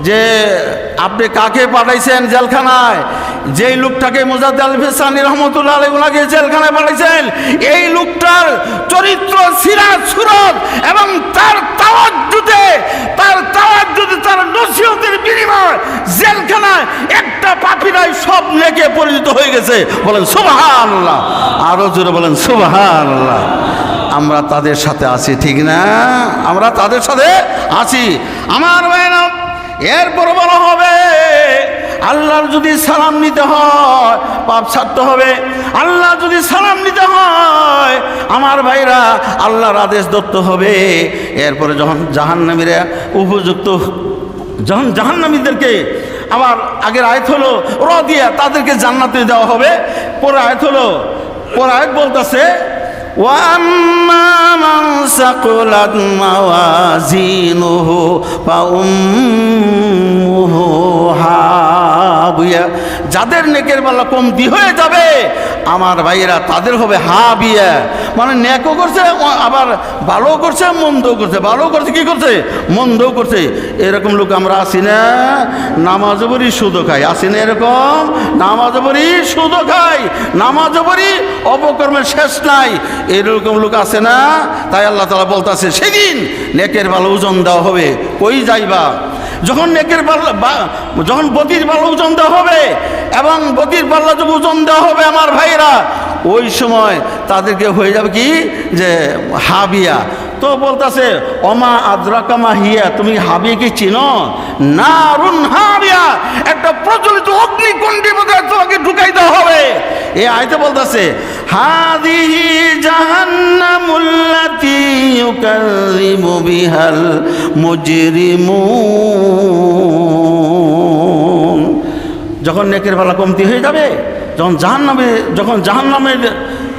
যে আপনি কাকে পাঠাইছেন জেলখানায়? যেই লোকটাকে মুজাদ্দিদ আল ফিসানি রহমতুল্লাহ আলাইহি ওনাকে জেলখানায় পাঠাইছেন, এই লোকটার চরিত্র, সিরাত, সুরত এবং তার তাওয়াজ্জুদে তার নসিহতের বিনিময় জেলখানায় একটা পাপীরাই সব নেকে পরিণত হয়ে গেছে। বলেন সুবহানাল্লাহ। আরো জোরে বলেন সুবহানাল্লাহ। আমরা তাদের সাথে আছি, ঠিক না? আমরা তাদের সাথে আছি। আমার ভাইরা, এরপর বলা হবে আল্লাহর যদি সালাম নিতে হয় পাপ ছাড়তে হবে। আল্লাহ যদি সালাম নিতে হয় আমার ভাইরা আল্লাহর আদেশ ধরতে হবে। এরপরে যখন জাহান্নামীরা উপযুক্ত, যখন জাহান্নামীদেরকে আবার আগের আয়াত হলো রাদিয়া, তাদেরকে জান্নাতে দেওয়া হবে। পরে আয়াত বলতেছে وَأَمَّا مَنْ ثَقُلَتْ مَوَازِينُهُ فَأُمُّهُ হাবিয়া। যাদের নেকের পাল্লা কমতি হয়ে যাবে আমার ভাইয়েরা তাদের হবে হাবিয়া। মানে নেকও করছে আবার ভালো করছে, মন্দও করছে। ভালো করছে কি করছে, মন্দও করছে। এরকম লোক আমরা আছি না? নামাজও পড়ি সুদও খাই, আছি না এরকম? নামাজও পড়ি সুদও খাই, নামাজও পড়ি অপকর্মের শেষ নাই, এরকম লোক আছে না? তাই আল্লাহ তাআলা বলতেছে সেদিন নেকের ভালো ওজন দেওয়া হবে। কই যাইবা? যখন নেকের পাল্লা, যখন বদির পাল্লা ওজন দেওয়া হবে এবং বদির পাল্লা যখন ওজন দেওয়া হবে আমার ভাইরা, ওই সময় তাদেরকে হয়ে যাবে কি যে হাবিয়া। তো বলতেছে ওমা আদ্রাকামা হিয়া, তুমি হাবিকে চিনো? নারুন হামিয়া, একটা প্রজ্বলিত অগ্নিকুণ্ডের মধ্যে তোমাকে ঢুকাই দেওয়া হবে। এই আয়াতে বলতেছে হাদিহি জাহান্নামুল্লাতী ইউকাযযিবু বিহাল মুজরিমুন। যখন নেকের বেলা কমতি হয়ে যাবে, যখন জাহান্নামে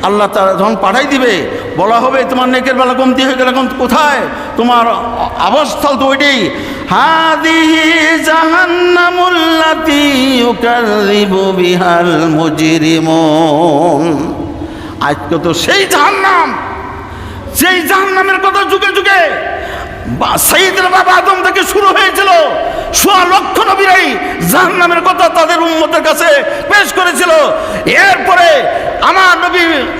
আল্লাহ তাআলা যখন পাঠাই দিবে, বলা হবে তোমার নেকের বেলা কমতি হয়ে গেলে এখন কোথায় তোমার আবাসস্থল? তো ওইটাই হাদিহি জাহান্নামুল্লাতী ইউকাযযিবু বিহাল মুজরিমুন। আজকে তো সেই জাহান্নামের কথা যুগে যুগে সাইয়েদনা বাবা আদম থেকে শুরু হয়েছিল। ১৬ লক্ষ নবীরাই জাহান্নামের কথা তাদের উম্মতের কাছে পেশ করেছিল। এরপরে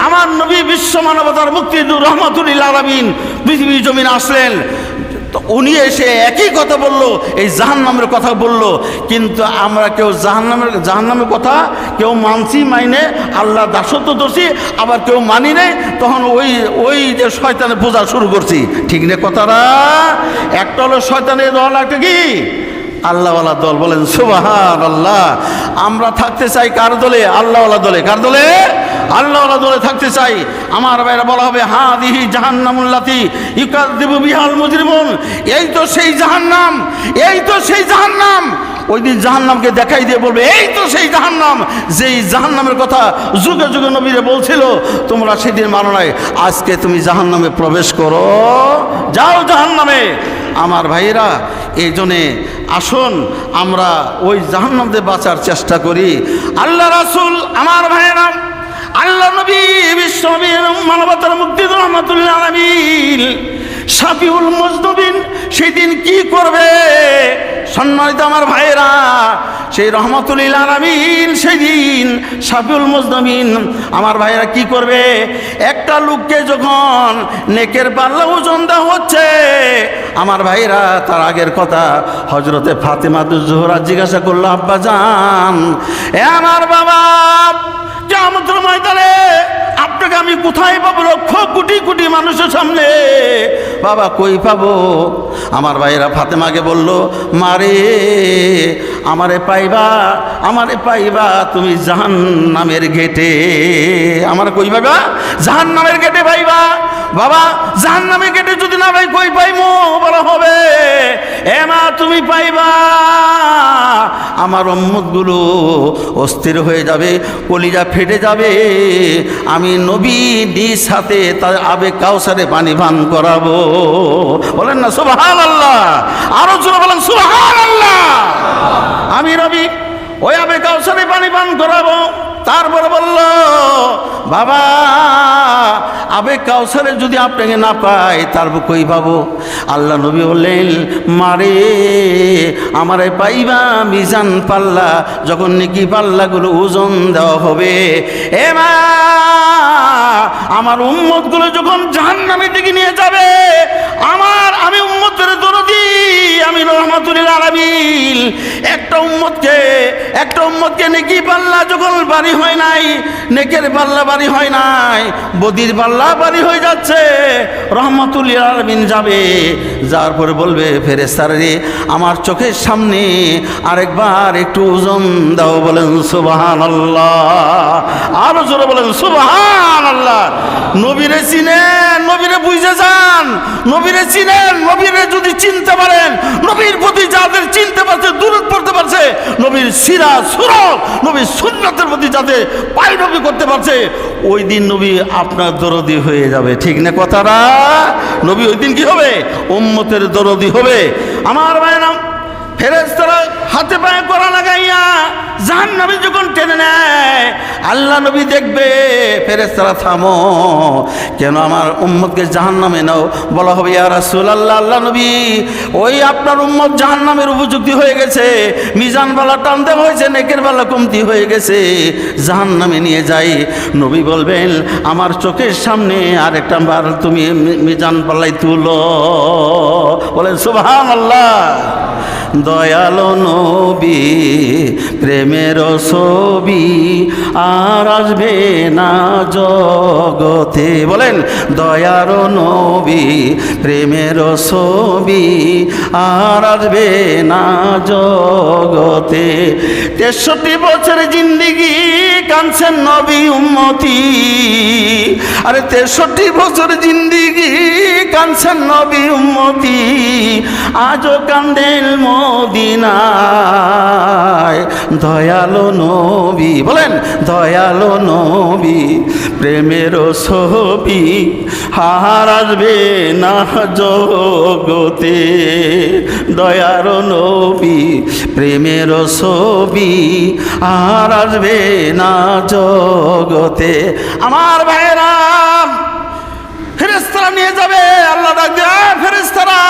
আমার নবী বিশ্ব মানবতার মুক্তি রহমাতুল লিল আলামিন পৃথিবীর জমিনে আসলেন। তো উনি এসে একই কথা বললো, এই জাহান্নামের কথা বললো। কিন্তু আমরা কেউ জাহান্নামের কথা কেউ মানছি, মাইনে আল্লাহ দাসত্ব ধরছি, আবার কেউ মানি নেই। তখন ওই যে শয়তানের পূজা শুরু করছি। ঠিক না কথাটা? একটা হলো শয়তানের দল, একটা কি আল্লাহওয়ালা দল। বলেন সুবহানাল্লাহ। আমরা থাকতে চাই কার দলে? আল্লাহওয়ালা দলে। কার দলে? আল্লাহওয়ালা দলে থাকতে চাই। আমার ভাইরা বলা হবে হাদিহি জাহান্নামুল্লাতী ইউকাযযিবু বিহাল মুজরিমুন। এই তো সেই জাহান্নাম, এই তো সেই জাহান্নাম। ওই দিন জাহান্নামকে দেখাই দিয়ে বলবে এই তো সেই জাহান্নাম, যেই জাহান্নামের কথা যুগে যুগে নবীরা বলছিল, তোমরা সেদিন মানো নাই। আজকে তুমি জাহান্নামে প্রবেশ করো, যাও জাহান্নামে। আমার ভাইয়েরা, এই জন্যে আসুন আমরা ওই জাহান্নাম থেকে বাঁচার চেষ্টা করি। আল্লাহ রাসূল, আমার ভাইয়েরা, আল্লাহ নবী বিশ্ব মানবতার মুক্তি রহমাতুল লিল আলামিন শাফিউল মুজনিবিন সেদিন কি করবে? সম্মানিত আমার ভাইয়েরা, সেই রহমাতুল লিল আলামিন সেদিন শাফিউল মুজনিবিন আমার ভাইয়েরা কি করবে? একটা লোককে যখন নেকের পাল্লা ওজন দেওয়া হচ্ছে, আমার ভাইয়েরা তার আগের কথা হযরতে ফাতেমা জোহরা জিজ্ঞাসা করলো, আব্বা জান, এ আমার বাবা, কিয়ামতের ময়দানে আপনাকে আমি কোথায় পাবো? লক্ষ কোটি কোটি মানুষের সামনে বাবা কই পাবো? আমার ভাইয়েরা ফাতেমাকে বলল, মারে আমারে পাইবা তুমি জাহান্নামের গেটে। আমার কই পাইবা? জাহান্নামের গেটে পাইবা। বাবা জাহান্নামের গেটে যদি না ভাই কই পাইমু? বলা হবে এ মা তুমি পাইবা। আমার উম্মতগুলো অস্থির হয়ে যাবে, কলিজা ফেটে যাবে। আমি নবী নিজ হাতে তার আবেগ কাউসারে পানি পান করাবো। বলেন না সুবহানাল্লাহ? আরো জোরে বলেন সুবহানাল্লাহ। আমি নবী ওই আবেগ কাউসারে পানি পান করাবো। তারপরে বলল, বাবা আবেগ কাউসারে যদি আপনাকে না পাই তারপর কই পাবো? আল্লাহ নবী বললেন, মারে আমারে পাইবা মিজান পাল্লা, যখন নাকি পাল্লাগুলো ওজন দেওয়া হবে। এ মা, আমার উম্মতগুলো যখন জাহান্নামের দিকে নিয়ে যাবে, আমি উম্মতের দরদি, আমি রহমাতুল লিল আলামিন একটা উম্মতকে নেকি পাল্লা যখন বাড়ি হয় নাই, নেকের পাল্লা বাড়ি হয় নাই, বদির পাল্লা বাড়ি হয়ে যাচ্ছে। রহমাতুল লিল আলামিন যাবে, যাওয়ার পরে বলবে, ফেরেশতারা রে, আমার চোখের সামনে আরেকবার একটু ওজন দাও। বলেন সুবহানাল্লাহ। আরো জোরে বলেন সুবহানাল্লাহ। নবীরে চিনেন, নবীরে বুঝে যান, নবীরে চিনেন, নবীরে যদি চিনতে পারেন, নবীর প্রতি যাদের চিনতে পারছে, দুরূদ পড়তে পারছে, নবীর সিরাত সুরত, নবীর সুন্নাতের প্রতি যাদের পায়রবি করতে পারছে, ওই দিন নবী আপনার দরদি হয়ে যাবে। ঠিক না কথাটা? নবী ওই দিন কি হবে? উম্মতের দরদি হবে। আমার ভাইরা, ফেরেশতারা হাতে পায়ে কড়া লাগাইয়া জাহান্নামে যখন টেনে নেয়, আল্লাহ নবী দেখবে, ফেরেশতারা থামো, কেন আমার উম্মতকে জাহান্নামে নাও? বলা হবে, ইয়া রাসূলুল্লাহ, আল্লাহ নবী, ওই আপনার উম্মত জাহান্নামের উপযুক্তি হয়ে গেছে, মিজান বালা টানতে হয়েছে, নেকের বালা কমতি হয়ে গেছে, জাহান্নামে নিয়ে যাই। নবী বলবেন, আমার চোখের সামনে আরেকটা বার তুমি মিজান পাল্লাই তুলো। বলেন সুবহানাল্লাহ। দয়ালো নবী প্রেমের ছবি আর আসবে না জগতে। বলেন দয়ার নবী প্রেমের ছবি আর আসবে না জগতে। 63 বছর জিন্দিগি কাঁদছেন নবী উম্মতি, আরে 63 বছর জিন্দিগি কাঁদছেন নবী উম্মতি, আজও কান্দেন মদিনায়। দয়ালো নবী, বলেন দয়ালো নবী প্রেমের ছবি আর আসবে না জগতে। দয়ার নবী প্রেমের ছবি আর আসবে না জগতে। আমার ভাইরা, ফেরেশতারা নিয়ে যাবে, আল্লাহ ডাক দিয়ে ফেরেশতারা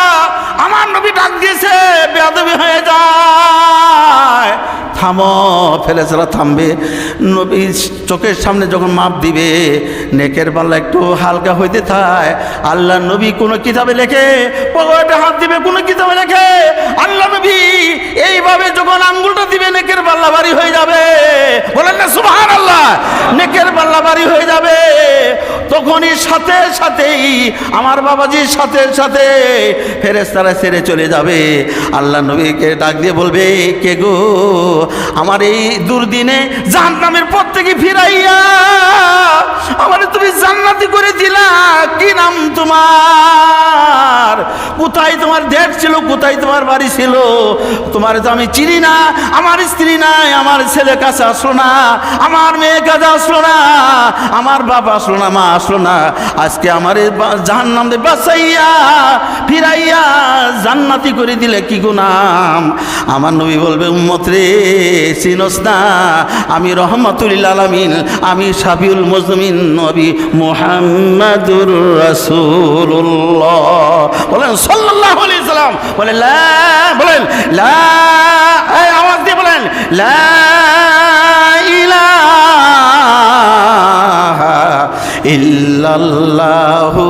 আমার নবী ডাক দিয়েছে, বেয়াদবি হয়ে যায়, থামো। ফেরেশতারা থামবে, নবী চোখের সামনে যখন মাপ দিবে নেকের পাল্লা একটু হালকা হইতে থাকে। আল্লাহ নবী কোনো কিতাবে লেখে, পকেটে হাত দিবে কোনো কিতাবে লেখে, আল্লাহ নবী এইভাবে যখন আঙ্গুলটা দিবে নেকের পাল্লা ভারী হয়ে যাবে। বলেন না সুবহানাল্লাহ, নেকের পাল্লা ভারী হয়ে যাবে। তখনই সাথে সাথেই আমার বাবাজির সাথে সাথে ফেরেশতারা ছেড়ে চলে যাবে। আল্লাহ নবীকে ডাক দিয়ে বলবে, কে গো আমার এই দুর্দিনে জাহান্নামের পথ থেকে ফিরাইয়া আমারে তুমি জান্নাতি করে দিলা, কি নাম তোমার? কোথায় তোমার দেশ ছিল, কোথায় তোমার বাড়ি ছিল? তোমার তো আমি চিনি না, আমার স্ত্রী নাই, আমার ছেলে কাছে আসলো না, আমার মেয়ে কাছে আসলো না, আমার বাবা আসলো না, মা আসলো না। আজকে আমার জাহান্নাম থেকে বাঁচাইয়া ফিরাইয়া জান্নাতি করে দিলে কি গুনাম? আমার নবী বলবে, উম্মত রে চিনস না, আমি রহমাতুল আলামিন, আমি শাফিউল মুজলিমিন নবী মুহাম্মাদুর রাসূলুল্লাহ। বলেন সাল্লাল্লাহু আলাইহি সাল্লাম। বলেন লা, বলেন লা, এই আওয়াজ দিয়ে বলেন লা ইলাহা ইল্লাল্লাহু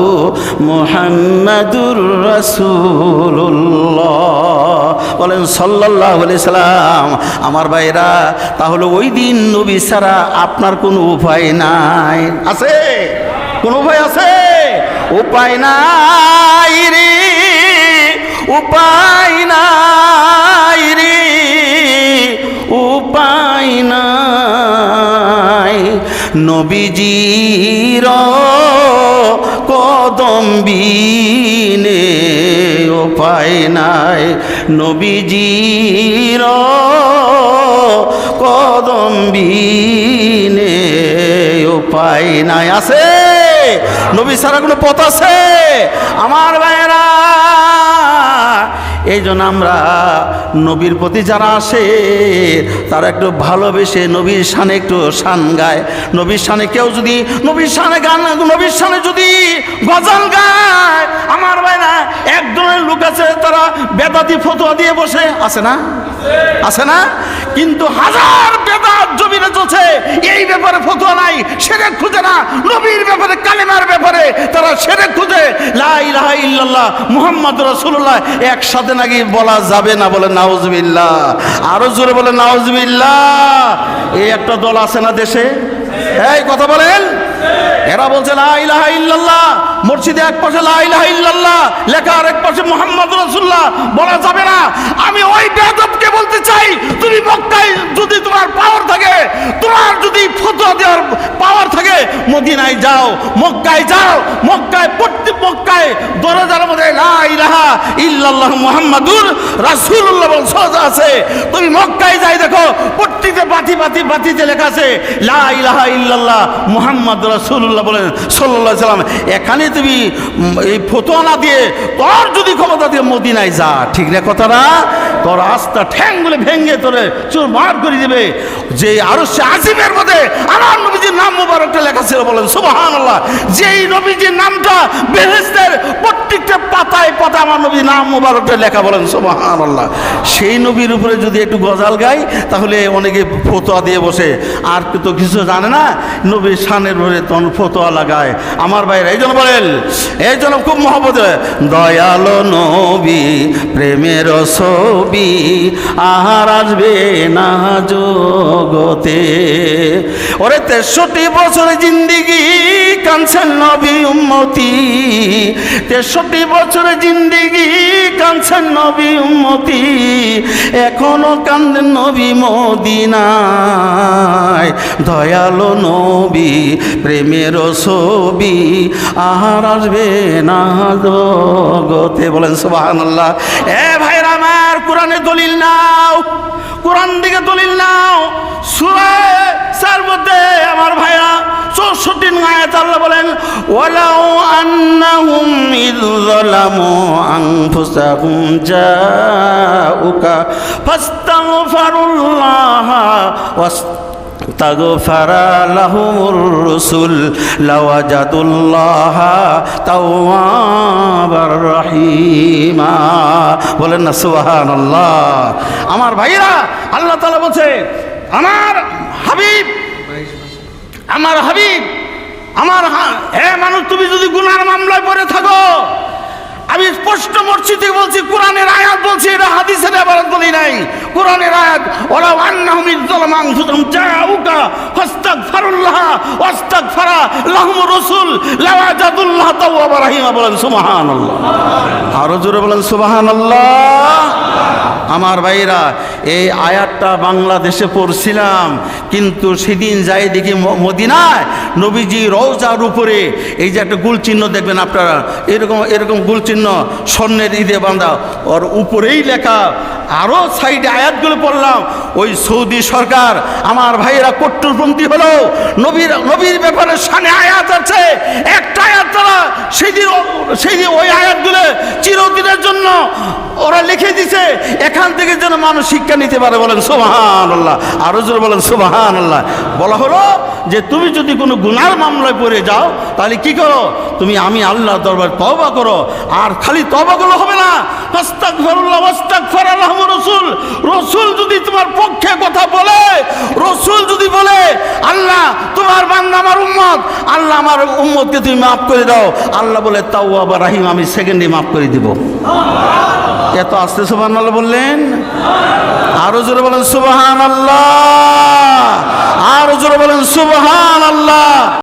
মুহাম্মাদুর রাসূলুল্লাহ। বলেন সাল্লাল্লাহু আলাইহি সাল্লাম। আমার ভাইরা, তাহলে ওই দিন নবী ছাড়া আপনার কোনো উপায় নাই। আছে? কোনো উপায় আছে? উপায় নাই রে, উপায় নাই রে, উপায় নাই। নবীজির কদম বিনে উপায় নাই, নবীজির কদম বিনে উপায় নাই। আছে? নবী ছাড়া কোনো পথ আছে? আমার ভাইয়েরা, এই জন্য আমরা নবীর প্রতি যারা আসে তারা একটু ভালোবেসে নবীর শানে একটু শান গায়। নবীর শানে কেউ যদি নবীর শানে গান, নবীর শানে যদি গজল গায়, আমার ভাইরা একজনের লোক আছে তারা বেদাতি ফতোয়া দিয়ে বসে, আছে না? আছে না? কিন্তু হাজার বেদাত জমিনে চলছে, এই ব্যাপারে ফতোয়া নাই, শিরক খুঁজে না। নবীর ব্যাপারে, কালেমার ব্যাপারে তারা শিরক খুঁজে। লা ইলাহা ইল্লাল্লাহ মুহাম্মাদুর রাসূলুল্লাহ একসাথে নাকি বলা যাবে না। বলে নাউজুবিল্লাহ, আরো জোরে বলে নাউজুবিল্লাহ। এই একটা দল আছে না দেশে, এই কথা বলেন, এরা বলছে লা ইলাহা ইল্লাল্লাহ, মসজিদে এক পাশে লা ইলাহা ইল্লাল্লাহ লেখা, আর এক পাশে মুহাম্মাদুর রাসূলুল্লাহ বলা যাবে না। আমি ওই বেয়াদবকে বলতে চাই, তুমি মক্কায় যদি তোমার পাওয়ার থাকে, তোমার যদি ফতোয়া দেওয়ার পাওয়ার থাকে, মদিনায় যাও, মক্কায় যাও, মক্কায় প্রত্যেক মক্কায় দরজার মধ্যে লা ইলাহা ইল্লাল্লাহ মুহাম্মাদুর রাসূলুল্লাহ বল সোজা আছে। তুমি মক্কায় যাই দেখো, প্রত্যেকটা বাতিতে লেখা আছে লা ইলাহা ইল্লাল্লাহ মুহাম্মাদুর রাসূলুল্লাহ বলেন সাল্লাল্লাহু আলাইহি সাল্লাম। এখানে তুমি এই ফতোয়া না দিয়ে, তোর যদি ক্ষমতা দিয়ে মদিনায় যা, ঠিক না কথাটা? তোর আস্থা ঠ্যাংগুলো ভেঙে তোরে চুরমার করে দিবে। যে আরশে আজিমের মধ্যে আমার নবীজির নাম মুবারকটা লেখা ছিল, বলেন সুবহানাল্লাহ। যেই নবীজির নামটা বেহেশতের প্রত্যেকটা পাতায় পাতায় আমার নবীর নাম মুবারকটা লেখা, বলেন সুবহানাল্লাহ। সেই নবীর উপরে যদি একটু গজল গাই, তাহলে অনেক দেখি ফতোয়া দিয়ে বসে, আর তো কিছু জানে না, নবীর শানের ভরে তখন ফতোয়া লাগায়। আমার ভাইরা এই জন্য বলেন, এই জন্য খুব মহব্বত, দয়ালো নবী প্রেমের ছবি আর আসবে না জগতে। ওরে 63 বছর জিন্দিগি কাঁদছেন নবী উম্মতি, 63 বছর জিন্দিগি কাঁদছেন নবী উম্মতি, এখনো কান্দেন নবী মদিনায়। দয়ালো নবী প্রেমের ছবি আর আসবে না জগতে। বলেন সুবহানাল্লাহ। এ ভাইরা আমার, কোরআনে দলিল নাও, কোরআন দিকে দলিল নাও। সূরা সার মধ্যে আমার ভাইরা 64 আয়াত আল্লাহ বলেন, ওয়ালাউ আন্নাহুম ইয যালামু আনফুসাহুম জাউকা ফাস্তাগফিরুল্লাহ তাগফারা লাহুমুর রাসূল লাওয়াজাদুল্লাহ তাওয়াবার রহিমা। বলেন না সুবহানাল্লাহ। আমার ভাইরা, আল্লাহ তাআলা বলছে, আমার হাবিব, আমার হাবিব, হে মানুষ, তুমি যদি গুনার মামলায় পড়ে থাকো, আমি স্পষ্ট মসজিদে বলছি, কোরআনের আয়াত বলছি, এটা হাদিসের ইবারত বলি নাই, কোরআনের আয়াত। ওয়ালাউ আন্নাহুম ইয যালামু আনফুসাহুম জাউকা ফাস্তাগফিরুল্লাহ ওয়াস্তাগফারা লাহুমুর রাসূল লাওয়াজাদুল্লাহ তাওয়াবার রহিমা। বলেন সুবহানাল্লাহ। আরো জোরে বলেন সুবহানাল্লাহ। আমার ভাইরা, এই আয়াতটা বাংলাদেশে পড়ছিলাম, কিন্তু সেদিন যাই দেখি মদিনায় নবীজি রওজার উপরে এই যে একটা গোল চিহ্ন দেখবেন আপনারা, এরকম এরকম গোল চিহ্ন স্বর্ণের ঈদে বাঁধা, ওর উপরেই লেখা। আরও সাইডে আয়াতগুলো পড়লাম, ওই সৌদি সরকার আমার ভাইয়েরা কট্টরপন্থী হলো, নবীর ব্যাপারে শানে আয়াত আছে, একটা আয়াত তারা সেদিন ওই আয়াতগুলো চিরদিনের জন্য ওরা লিখে দিছে, এখান থেকে যেন মানুষ শিক্ষা নিতে পারে। বলেন সুবহানাল্লাহ। আরো জোরে বলেন সুবহানাল্লাহ। বলা হলো যে তুমি যদি কোনো গুনার মামলায় পড়ে যাও, তাহলে কি করো, তুমি আমি আল্লাহর দরবার তওবা করো। আর খালি তওবা করলে হবে না, আস্তাগফিরুল্লাহ ওয়াস্তাগফারা লাহুমুর রাসূল। রাসূল যদি তোমার পক্ষে কথা বলে, রাসূল যদি বলে, আল্লাহ তোমার বান্দা আমার উম্মত, আল্লাহ আমার উম্মতকে তুমি মাফ করে দাও, আল্লাহ বলে তাওয়াবার রহিম, আমি সেকেন্ডে মাফ করে দিব। এত আস্তে সুবহানাল্লাহ বললেন। আরো জোরে বলেন সুবহানাল্লাহ। আরো জোরে বলেন সুবহানাল্লাহ।